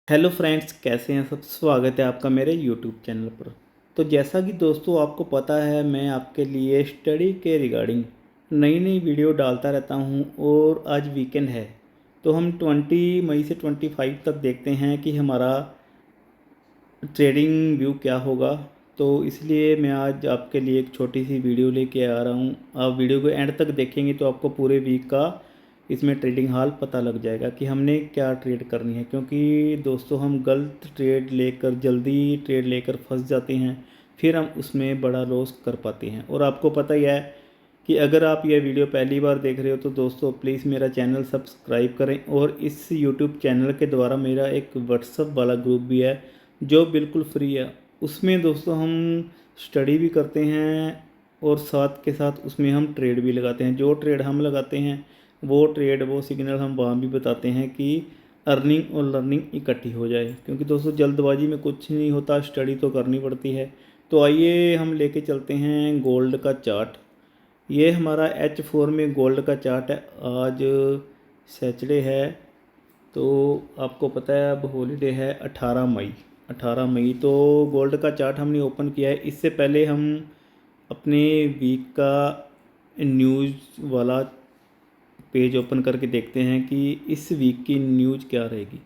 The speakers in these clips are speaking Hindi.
हेलो फ्रेंड्स, कैसे हैं सब। स्वागत है आपका मेरे यूट्यूब चैनल पर। तो जैसा कि दोस्तों आपको पता है, मैं आपके लिए स्टडी के रिगार्डिंग नई नई वीडियो डालता रहता हूं। और आज वीकेंड है तो हम 20 मई से 25 तक देखते हैं कि हमारा ट्रेडिंग व्यू क्या होगा। तो इसलिए मैं आज आपके लिए एक छोटी सी वीडियो लेके आ रहा हूँ। आप वीडियो को एंड तक देखेंगे तो आपको पूरे वीक का इसमें ट्रेडिंग हाल पता लग जाएगा कि हमने क्या ट्रेड करनी है। क्योंकि दोस्तों हम गलत ट्रेड लेकर जल्दी ट्रेड लेकर फंस जाते हैं, फिर हम उसमें बड़ा लॉस कर पाते हैं। और आपको पता ही है कि अगर आप यह वीडियो पहली बार देख रहे हो तो दोस्तों प्लीज़ मेरा चैनल सब्सक्राइब करें। और इस यूट्यूब चैनल के द्वारा मेरा एक व्हाट्सअप वाला ग्रुप भी है जो बिल्कुल फ्री है। उसमें दोस्तों हम स्टडी भी करते हैं और साथ के साथ उसमें हम ट्रेड भी लगाते हैं। जो ट्रेड हम लगाते हैं वो सिग्नल हम वहाँ भी बताते हैं कि अर्निंग और लर्निंग इकट्ठी हो जाए। क्योंकि दोस्तों जल्दबाजी में कुछ नहीं होता, स्टडी तो करनी पड़ती है। तो आइए हम लेके चलते हैं गोल्ड का चार्ट। ये हमारा H4 में गोल्ड का चार्ट है। आज सैटरडे है तो आपको पता है अब हॉलीडे है 18 मई। 18 मई तो गोल्ड का चार्ट हमने ओपन किया है। इससे पहले हम अपने वीक का न्यूज़ वाला पेज ओपन करके देखते हैं कि इस वीक की न्यूज़ क्या रहेगी।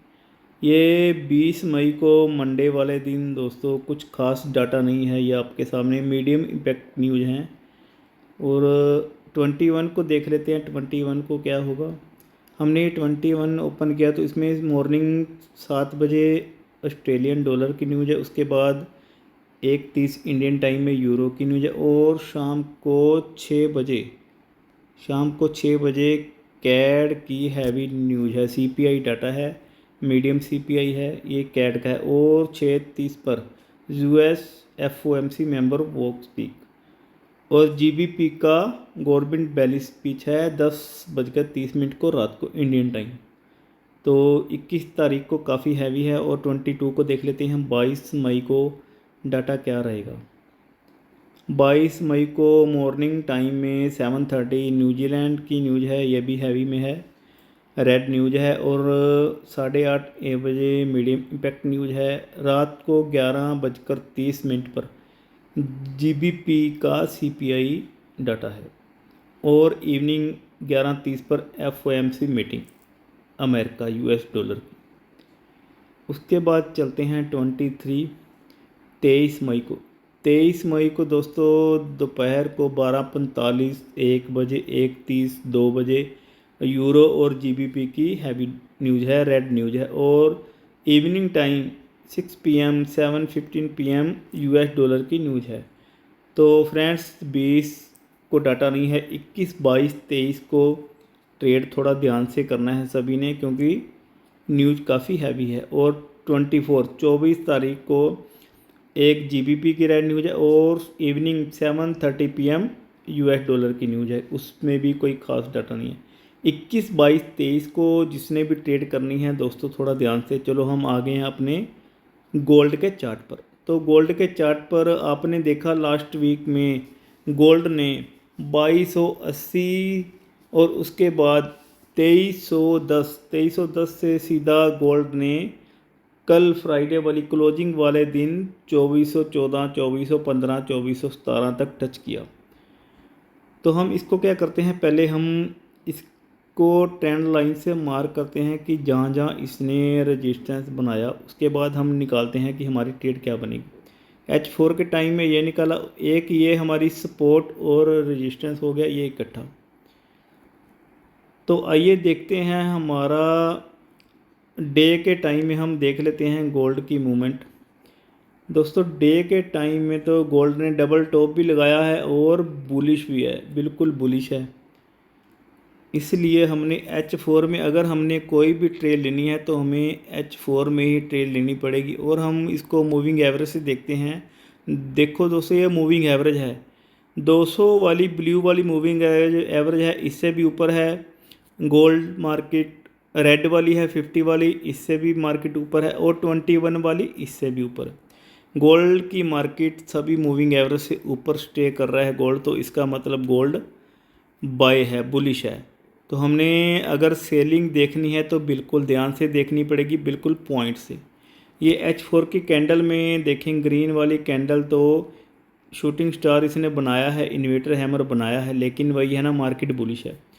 ये 20 मई को मंडे वाले दिन दोस्तों कुछ खास डाटा नहीं है, ये आपके सामने मीडियम इम्पैक्ट न्यूज़ हैं। और 21 को देख लेते हैं, 21 को क्या होगा। हमने 21 ओपन किया तो इसमें मॉर्निंग 7 बजे ऑस्ट्रेलियन डॉलर की न्यूज़ है। उसके बाद 1:30 इंडियन टाइम में यूरो की न्यूज़ है। और शाम को 6 बजे कैड की हैवी न्यूज़ है। सीपीआई डाटा है, मीडियम सीपीआई है, ये कैड का है। और 6:30 पर यूएस एफओएमसी मेंबर वोक स्पीक। और जीबीपी का गवर्नमेंट बैली स्पीच है 10:30 को रात को इंडियन टाइम। तो 21 तारीख को काफ़ी हैवी है। और 22 को देख लेते हैं हम 22 मई को डाटा क्या रहेगा। 22 मई को मॉर्निंग टाइम में 7:30 न्यूजीलैंड की न्यूज़ है, ये भी हैवी में है, रेड न्यूज़ है। और 8:30 बजे मीडियम इम्पैक्ट न्यूज़ है। रात को 11:30 पर जीबीपी का सीपीआई डाटा है। और इवनिंग 11:30 पर FOMC meeting America US dollar की। उसके बाद चलते हैं 23 मई को दोस्तों दोपहर को 12:45, 1 बजे, 1:30, 2 बजे यूरो और जीबीपी की हैवी न्यूज़ है, रेड न्यूज़ है। और evening time 6 PM 7:15 PM US dollar की न्यूज़ है। तो फ्रेंड्स 20 को डाटा नहीं है, 21, 22, 23 को ट्रेड थोड़ा ध्यान से करना है सभी ने, क्योंकि न्यूज़ काफ़ी हैवी है। और 24 तारीख को एक जीबीपी की रेड न्यूज़ है। और इवनिंग 7:30 PM यूएस डॉलर की न्यूज़ है, उसमें भी कोई ख़ास डाटा नहीं है। 21, 22, 23 को जिसने भी ट्रेड करनी है दोस्तों थोड़ा ध्यान से चलो। हम आ गए हैं अपने गोल्ड के चार्ट पर। तो गोल्ड के चार्ट पर आपने देखा लास्ट वीक में गोल्ड ने 2280 और उसके बाद 2310 से सीधा गोल्ड ने कल फ्राइडे वाली क्लोजिंग वाले दिन 2414, 2415, 2417 तक टच किया। तो हम इसको क्या करते हैं, पहले हम इसको ट्रेंड लाइन से मार्क करते हैं कि जहाँ जहाँ इसने रेजिस्टेंस बनाया, उसके बाद हम निकालते हैं कि हमारी ट्रेड क्या बनेगी। H4 के टाइम में ये निकाला, एक ये हमारी सपोर्ट और रेजिस्टेंस हो गया ये इकट्ठा। तो आइए देखते हैं हमारा डे के टाइम में हम देख लेते हैं गोल्ड की मूवमेंट। दोस्तों डे के टाइम में तो गोल्ड ने डबल टॉप भी लगाया है और बुलिश भी है, बिल्कुल बुलिश है। इसलिए हमने H4 में अगर हमने कोई भी ट्रेड लेनी है तो हमें H4 में ही ट्रेड लेनी पड़ेगी। और हम इसको मूविंग एवरेज से देखते हैं। देखो दोस्तों ये मूविंग एवरेज है, 200 वाली ब्लू वाली मूविंग एवरेज है, इससे भी ऊपर है। गोल्ड मार्केट रेड वाली है 50 वाली, इससे भी मार्केट ऊपर है। और 21 वाली इससे भी ऊपर है। गोल्ड की मार्केट सभी मूविंग एवरेज से ऊपर स्टे कर रहा है गोल्ड, तो इसका मतलब गोल्ड बाय है, बुलिश है। तो हमने अगर सेलिंग देखनी है तो बिल्कुल ध्यान से देखनी पड़ेगी, बिल्कुल पॉइंट से। ये H4 की कैंडल में देखें, ग्रीन वाली कैंडल तो शूटिंग स्टार इसने बनाया है, इन्वेटर हैमर बनाया है, लेकिन वही है ना, मार्केट बुलिश है।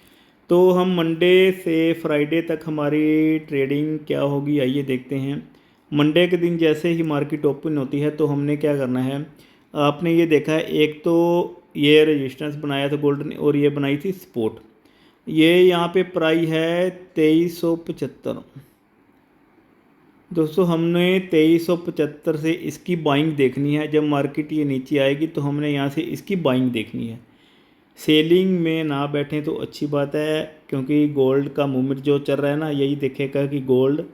तो हम मंडे से फ्राइडे तक हमारी ट्रेडिंग क्या होगी, आइए देखते हैं। मंडे के दिन जैसे ही मार्केट ओपन होती है तो हमने क्या करना है, आपने ये देखा है, एक तो ये रेजिस्टेंस बनाया था गोल्ड ने और ये बनाई थी सपोर्ट। ये यहाँ पे प्राइस है 2375। दोस्तों हमने 2375 से इसकी बाइंग देखनी है। जब मार्केट ये नीचे आएगी तो हमने यहाँ से इसकी बाइंग देखनी है। सेलिंग में ना बैठें तो अच्छी बात है, क्योंकि गोल्ड का मूवमेंट जो चल रहा है ना, यही देखेगा कि गोल्ड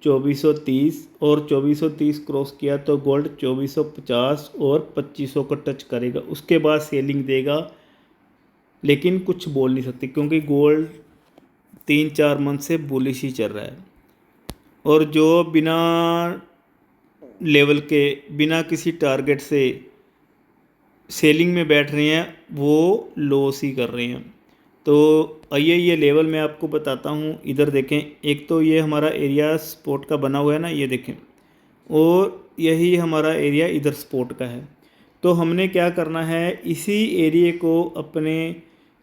2430 और 2430 क्रॉस किया तो गोल्ड 2450 और 2500 को टच करेगा, उसके बाद सेलिंग देगा। लेकिन कुछ बोल नहीं सकती, क्योंकि गोल्ड 3-4 मंथ से बुलिश ही चल रहा है। और जो बिना लेवल के, बिना किसी टारगेट से सेलिंग में बैठ रहे हैं वो लॉस ही कर रहे हैं। तो आइए ये लेवल मैं आपको बताता हूँ। इधर देखें, एक तो ये हमारा एरिया सपोर्ट का बना हुआ है ना, ये देखें, और यही हमारा एरिया इधर सपोर्ट का है। तो हमने क्या करना है, इसी एरिया को अपने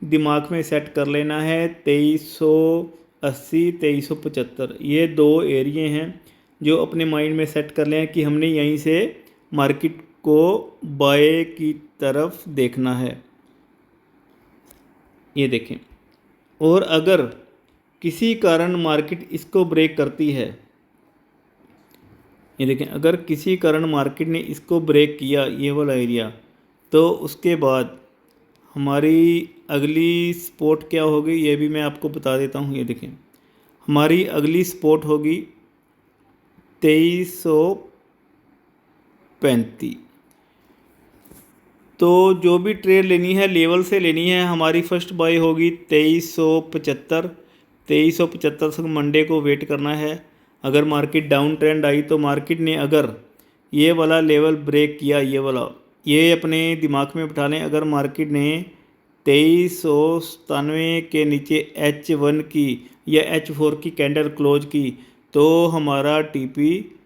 दिमाग में सेट कर लेना है। 2380 2375 ये दो एरिए हैं जो अपने माइंड में सेट कर लें कि हमने यहीं से मार्केट को बाय की तरफ देखना है। ये देखें, और अगर किसी कारण मार्केट इसको ब्रेक करती है, ये देखें, अगर किसी कारण मार्केट ने इसको ब्रेक किया, ये वाला एरिया, तो उसके बाद हमारी अगली सपोर्ट क्या होगी ये भी मैं आपको बता देता हूँ। ये देखें, हमारी अगली सपोर्ट होगी 2335। तो जो भी ट्रेड लेनी है लेवल से लेनी है। हमारी फर्स्ट बाय होगी 2375। 2375 तक मंडे को वेट करना है। अगर मार्केट डाउन ट्रेंड आई तो मार्केट ने अगर ये वाला लेवल ब्रेक किया, ये वाला, ये अपने दिमाग में बिठा लें, अगर मार्केट ने 2397 के नीचे H1 की या H4 की कैंडल क्लोज की तो हमारा टीपी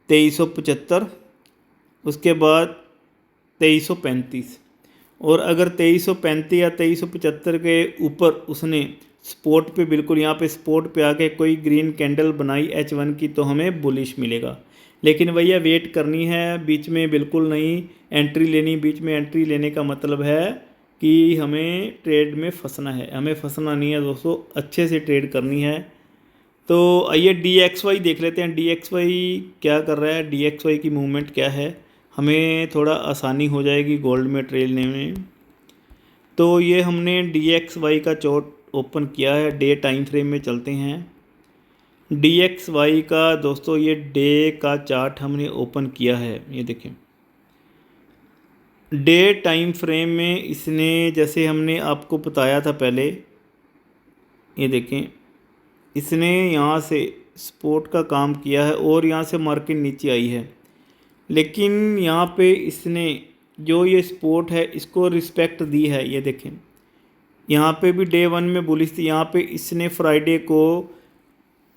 2375, उसके बाद 2335। और अगर 2335 या 2375 के ऊपर उसने सपोर्ट पे, बिल्कुल यहाँ पे सपोर्ट पे आके कोई ग्रीन कैंडल बनाई H1 की तो हमें बुलिश मिलेगा। लेकिन भैया वेट करनी है, बीच में बिल्कुल नहीं एंट्री लेनी। बीच में एंट्री लेने का मतलब है कि हमें ट्रेड में फंसना है। हमें फंसना नहीं है दोस्तों, अच्छे से ट्रेड करनी है। तो आइए DXY देख लेते हैं। DXY क्या कर रहा है, DXY की मूवमेंट क्या है, हमें थोड़ा आसानी हो जाएगी गोल्ड में ट्रेड लेने में। तो ये हमने DXY का चार्ट ओपन किया है। डे टाइम फ्रेम में चलते हैं। DXY का दोस्तों ये डे का चार्ट हमने ओपन किया है। ये देखें, डे टाइम फ्रेम में इसने, जैसे हमने आपको बताया था पहले, ये देखें, इसने यहाँ से सपोर्ट का काम किया है और यहाँ से मार्केट नीचे आई है। लेकिन यहाँ पे इसने जो ये सपोर्ट है इसको रिस्पेक्ट दी है। ये देखें, यहाँ पे भी डे 1 में बुलिश थी। यहाँ पे इसने फ्राइडे को,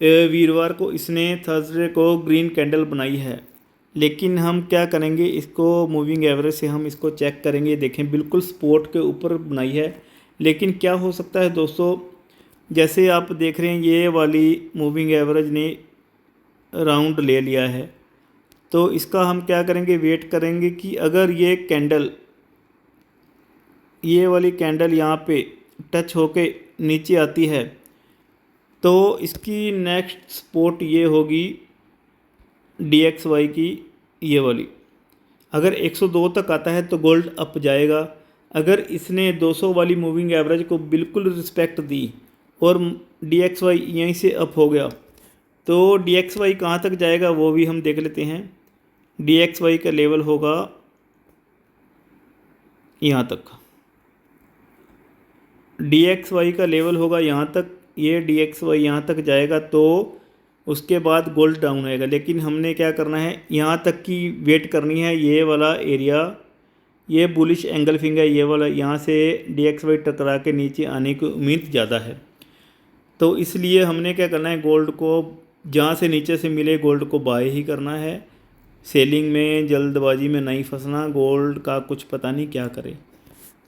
वीरवार को, इसने थर्सडे को ग्रीन कैंडल बनाई है। लेकिन हम क्या करेंगे, इसको मूविंग एवरेज से हम इसको चेक करेंगे। देखें, बिल्कुल सपोर्ट के ऊपर बनाई है। लेकिन क्या हो सकता है दोस्तों, जैसे आप देख रहे हैं ये वाली मूविंग एवरेज ने राउंड ले लिया है, तो इसका हम क्या करेंगे, वेट करेंगे कि अगर ये कैंडल, ये वाली कैंडल यहाँ पे टच होके नीचे आती है तो इसकी नेक्स्ट सपोर्ट ये होगी DXY की, ये वाली। अगर 102 तक आता है तो गोल्ड अप जाएगा। अगर इसने 200 वाली मूविंग एवरेज को बिल्कुल रिस्पेक्ट दी और DXY यहीं से अप हो गया तो DXY कहाँ तक जाएगा वो भी हम देख लेते हैं। DXY का लेवल होगा यहाँ तक, DXY का लेवल होगा यहाँ तक। ये DXY यहाँ तक जाएगा तो उसके बाद गोल्ड डाउन आएगा। लेकिन हमने क्या करना है, यहाँ तक की वेट करनी है। ये वाला एरिया, ये बुलिश एंगल फिंगर, ये वाला, यहाँ से DXY टकरा के नीचे आने की उम्मीद ज़्यादा है। तो इसलिए हमने क्या करना है, गोल्ड को जहाँ से नीचे से मिले गोल्ड को बाय ही करना है। सेलिंग में जल्दबाजी में नहीं फंसना, गोल्ड का कुछ पता नहीं क्या करे।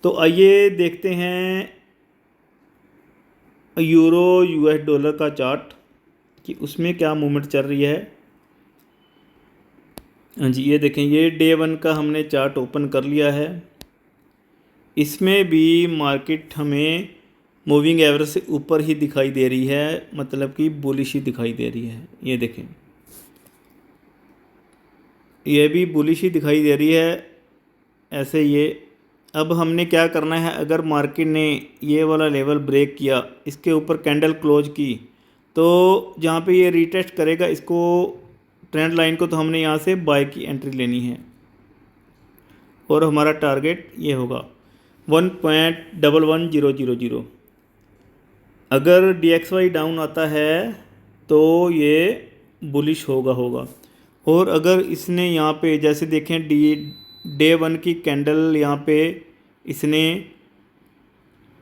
तो आइए देखते हैं यूरो यूएस डॉलर का चार्ट कि उसमें क्या मूवमेंट चल रही है। हाँ जी, ये देखें, ये डे 1 का हमने चार्ट ओपन कर लिया है। इसमें भी मार्केट हमें मूविंग एवरेज से ऊपर ही दिखाई दे रही है, मतलब कि बुलिश ही दिखाई दे रही है। ये देखें, ये भी बुलिश ही दिखाई दे रही है ऐसे ये। अब हमने क्या करना है, अगर मार्केट ने ये वाला लेवल ब्रेक किया, इसके ऊपर कैंडल क्लोज की, तो जहाँ पे ये रीटेस्ट करेगा इसको, ट्रेंड लाइन को, तो हमने यहाँ से बाय की एंट्री लेनी है और हमारा टारगेट ये होगा 1.11000। अगर DXY डाउन आता है तो ये बुलिश होगा। और अगर इसने यहाँ पे जैसे देखें डे 1 की कैंडल यहाँ पे इसने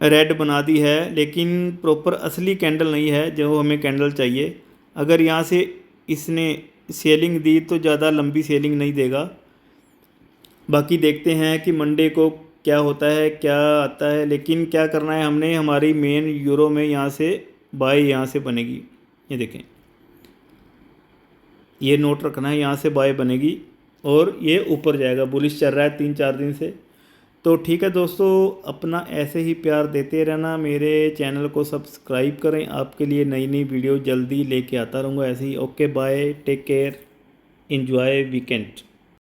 रेड बना दी है, लेकिन प्रॉपर असली कैंडल नहीं है जो हमें कैंडल चाहिए। अगर यहाँ से इसने सेलिंग दी तो ज़्यादा लंबी सेलिंग नहीं देगा। बाकी देखते हैं कि मंडे को क्या होता है, क्या आता है। लेकिन क्या करना है हमने, हमारी मेन यूरो में यहाँ से बाय यहाँ से बनेगी। ये देखें, ये नोट रखना है, यहाँ से बाय बनेगी और ये ऊपर जाएगा। बुलिश चल रहा है 3-4 दिन से। तो ठीक है दोस्तों, अपना ऐसे ही प्यार देते रहना। मेरे चैनल को सब्सक्राइब करें, आपके लिए नई नई वीडियो जल्दी लेके आता रहूँगा ऐसे ही। Okay bye, take care, enjoy weekend.